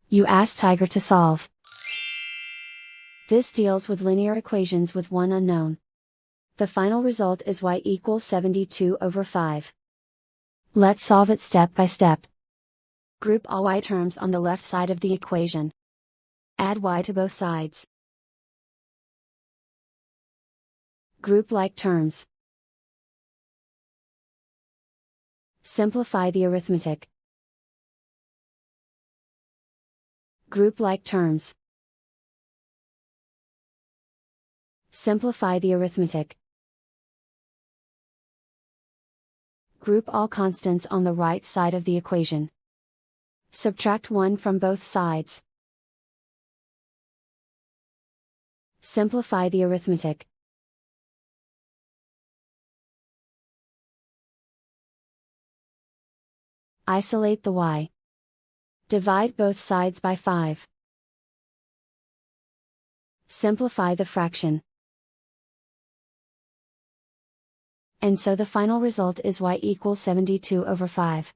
You ask Tiger to solve. This deals with linear equations with one unknown. The final result is y equals 72/5. Let's solve it step by step. Group all y terms on the left side of the equation. Add y to both sides. Group like terms. Simplify the arithmetic. Group like terms. Simplify the arithmetic. Group all constants on the right side of the equation. Subtract 1 from both sides. Simplify the arithmetic. Isolate the y. Divide both sides by 5. Simplify the fraction. And so the final result is y equals 72/5.